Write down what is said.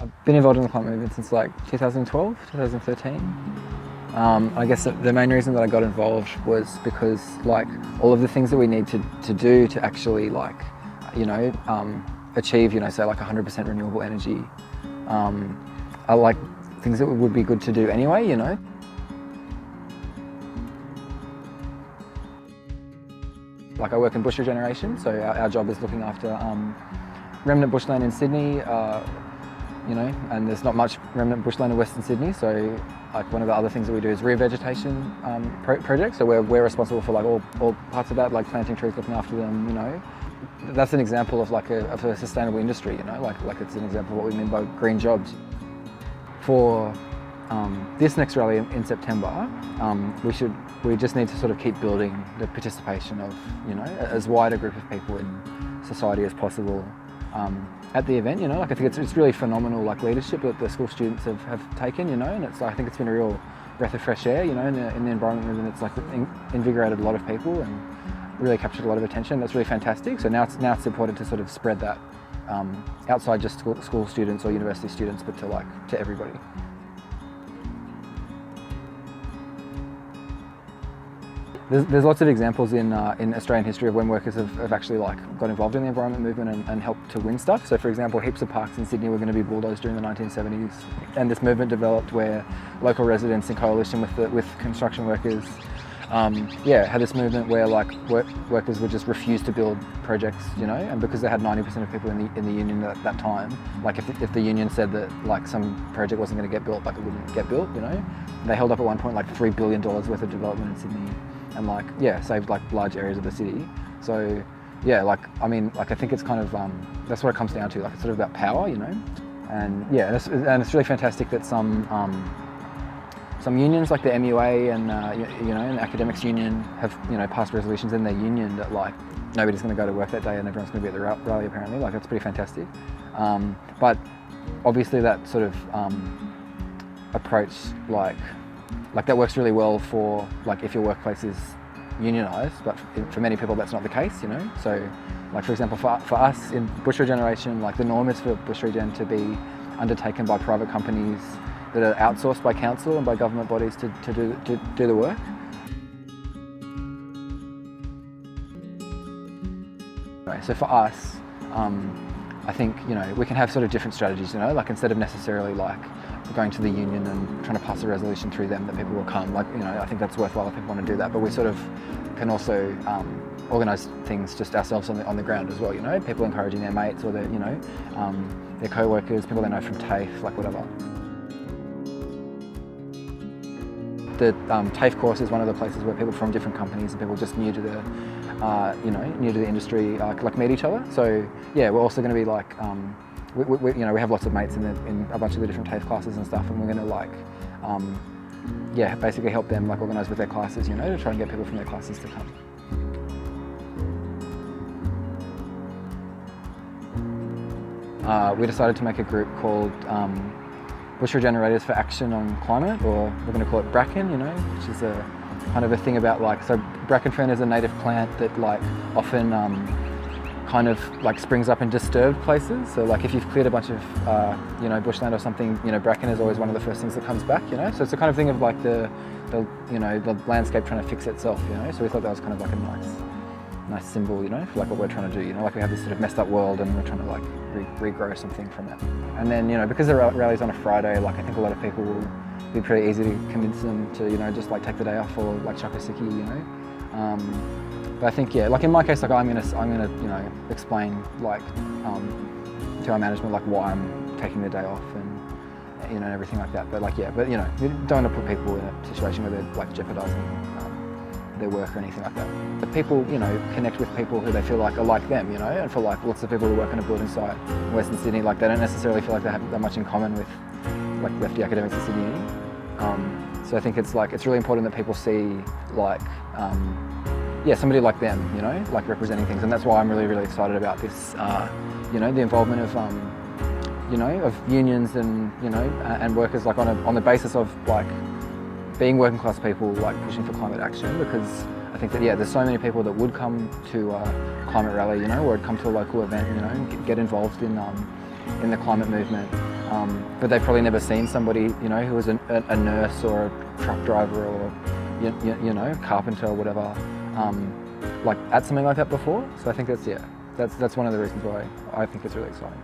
I've been involved in the climate movement since like 2012, 2013. I guess the main reason that I got involved was because like all of the things that we need to do to actually like, achieve, say like 100% renewable energy are like things that would be good to do anyway, Like I work in bush regeneration, so our job is looking after remnant bushland in Sydney, and there's not much remnant bushland in Western Sydney, so like one of the other things that we do is revegetation projects, so we're responsible for like all parts of that, like planting trees, looking after them, That's an example of like of a sustainable industry, like it's an example of what we mean by green jobs. For this next rally in September, we just need to sort of keep building the participation of, as wide a group of people in society as possible at the event, Like I think it's really phenomenal like leadership that the school students have taken, and I think it's been a real breath of fresh air, in the environment movement. It's like invigorated a lot of people and really captured a lot of attention. That's really fantastic. So now it's important to sort of spread that outside just school students or university students, but to everybody. There's lots of examples in Australian history of when workers have actually like got involved in the environment movement and helped to win stuff. So for example, heaps of parks in Sydney were going to be bulldozed during the 1970s, and this movement developed where local residents in coalition with construction workers had this movement where like workers would just refuse to build projects, and because they had 90% of people in the union at that time, like if the union said that like some project wasn't going to get built, like it wouldn't get built, They held up at one point like $3 billion worth of development in Sydney, and saved like large areas of the city. So I think it's kind of that's what it comes down to. Like it's sort of about power, and it's really fantastic that some unions like the MUA and and the Academics Union have passed resolutions in their union that like nobody's going to go to work that day and everyone's going to be at the rally apparently. Like that's pretty fantastic. But obviously that sort of approach like that works really well for like if your workplace is unionised, but for many people that's not the case, So like for example for us in bush regeneration, like the norm is for bush regen to be undertaken by private companies that are outsourced by council and by government bodies to do the work. So for us, I think we can have sort of different strategies. Like instead of necessarily like going to the union and trying to pass a resolution through them that people will come. Like I think that's worthwhile if people want to do that. But we sort of can also organise things just ourselves on the ground as well. People encouraging their mates or their their co-workers, people they know from TAFE, like whatever. The TAFE course is one of the places where people from different companies and people just new to the new to the industry like meet each other. So yeah, we're also going to be like we have lots of mates in a bunch of the different TAFE classes and stuff, and we're going to like basically help them like organise with their classes, to try and get people from their classes to come. We decided to make a group called Bush Regenerators for Action on Climate, or we're going to call it Bracken, which is a kind of a thing about like, so bracken fern is a native plant that like often kind of like springs up in disturbed places. So like if you've cleared a bunch of bushland or something, bracken is always one of the first things that comes back, So it's the kind of thing of like the landscape trying to fix itself, So we thought that was kind of like a nice symbol, for like what we're trying to do, like we have this sort of messed up world and we're trying to like regrow something from it. And then, because the rally's on a Friday, like I think a lot of people will be pretty easy to convince them to, just like take the day off or like chuck a sickie, But I think, like in my case, like I'm gonna, explain like to our management like why I'm taking the day off and everything like that. But you don't want to put people in a situation where they're like jeopardising their work or anything like that. But people, connect with people who they feel like are like them, and for like lots of people who work on a building site in Western Sydney, like they don't necessarily feel like they have that much in common with like lefty academics in Sydney. So I think it's really important that people see like somebody like them, like representing things, and that's why I'm really, really excited about this. The involvement of of unions and and workers like on the basis of like being working class people like pushing for climate action, because I think that there's so many people that would come to a climate rally, or would come to a local event, and get involved in the climate movement. but they've probably never seen somebody, you know, who was a nurse or a truck driver or, you know, carpenter or whatever, like at something like that before. So I think that's one of the reasons why I think it's really exciting.